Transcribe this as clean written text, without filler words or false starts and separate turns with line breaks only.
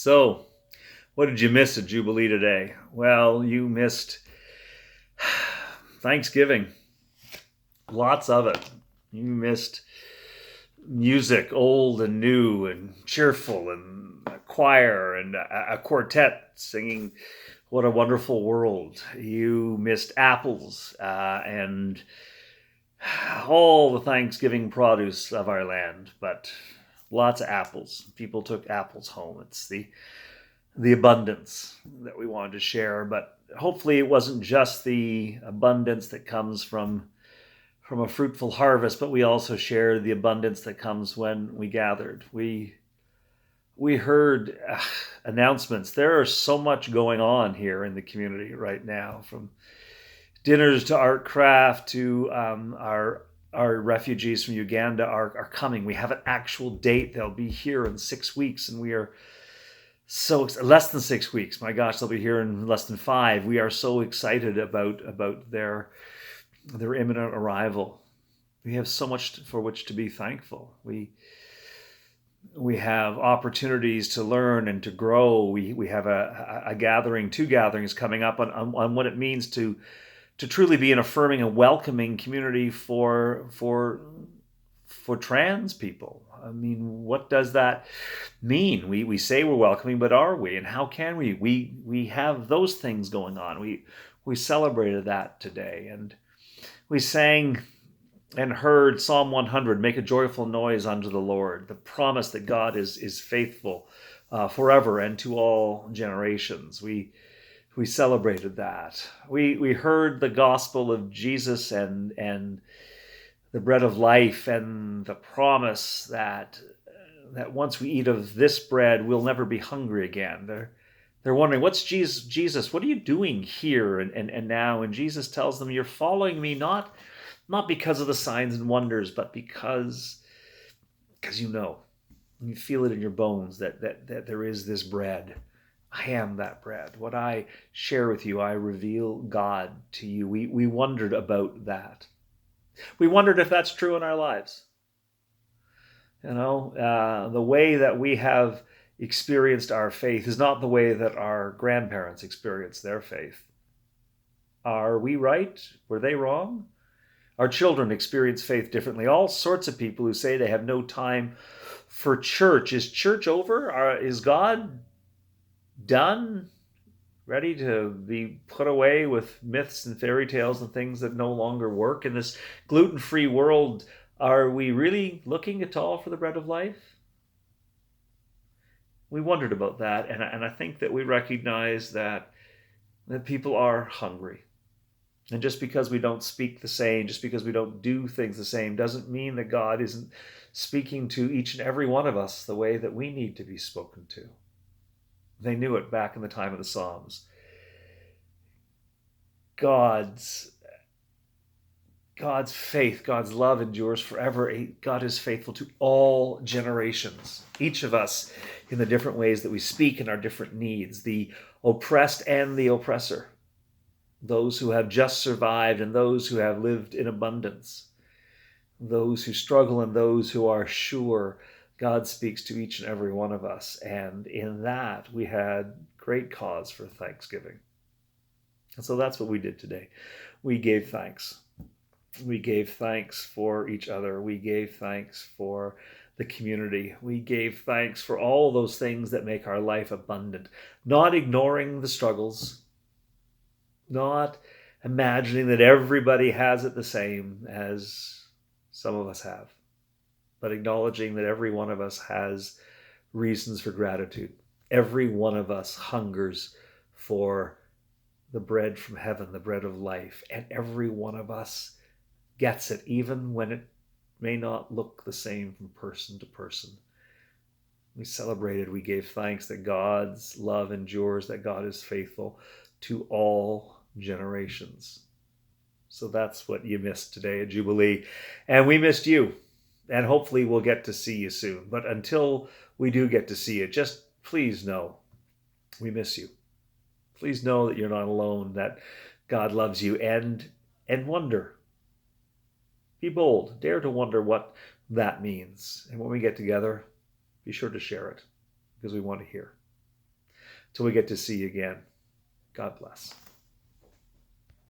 So, what did you miss at Jubilee today? Well, you missed Thanksgiving, lots of it. You missed music, old and new, and cheerful, and a choir and a quartet singing "What a Wonderful World." You missed apples and all the Thanksgiving produce of our land, but lots of apples. People took apples home. It's the abundance that we wanted to share, but hopefully it wasn't just the abundance that comes from a fruitful harvest, but we also shared the abundance that comes when we gathered. We heard announcements. There is so much going on here in the community right now, from dinners to art craft to our refugees from Uganda are coming. We have an actual date. They'll be here in 6 weeks, and we are less than 6 weeks. My gosh, they'll be here in less than 5. We are so excited about their imminent arrival. We have so much for which to be thankful. We have opportunities to learn and to grow. We have a gathering, 2 gatherings coming up on what it means to truly be an affirming and welcoming community for trans people. I mean, what does that mean? We say we're welcoming, but are we? And how can we? We have those things going on. We celebrated that today, and we sang and heard Psalm 100, "Make a joyful noise unto the Lord," the promise that God is faithful forever and to all generations. We celebrated that. We heard the gospel of Jesus and the bread of life, and the promise that once we eat of this bread, we'll never be hungry again. They're wondering, what's Jesus, what are you doing here and now? And Jesus tells them, you're following me not because of the signs and wonders, but because you know, you feel it in your bones that there is this bread. I am that bread. What I share with you, I reveal God to you. We wondered about that. We wondered if that's true in our lives. You know, the way that we have experienced our faith is not the way that our grandparents experienced their faith. Are we right? Were they wrong? Our children experience faith differently. All sorts of people who say they have no time for church. Is church over? Is God done? Ready to be put away with myths and fairy tales and things that no longer work in this gluten-free world? Are we really looking at all for the bread of life? We wondered about that, and I think that we recognize that people are hungry. And just because we don't speak the same, just because we don't do things the same, doesn't mean that God isn't speaking to each and every one of us the way that we need to be spoken to. They knew it back in the time of the Psalms. God's faith, God's love endures forever. God is faithful to all generations. Each of us in the different ways that we speak and our different needs, the oppressed and the oppressor, those who have just survived and those who have lived in abundance, those who struggle and those who are sure. God speaks to each and every one of us, and in that we had great cause for thanksgiving. And so that's what we did today. We gave thanks. We gave thanks for each other. We gave thanks for the community. We gave thanks for all those things that make our life abundant, not ignoring the struggles, not imagining that everybody has it the same as some of us have, but acknowledging that every one of us has reasons for gratitude. Every one of us hungers for the bread from heaven, the bread of life, and every one of us gets it, even when it may not look the same from person to person. We celebrated, we gave thanks that God's love endures, that God is faithful to all generations. So that's what you missed today at Jubilee, and we missed you. And hopefully we'll get to see you soon. But until we do get to see you, just please know we miss you. Please know that you're not alone, that God loves you, and wonder. Be bold. Dare to wonder what that means. And when we get together, be sure to share it, because we want to hear. till we get to see you again. God bless.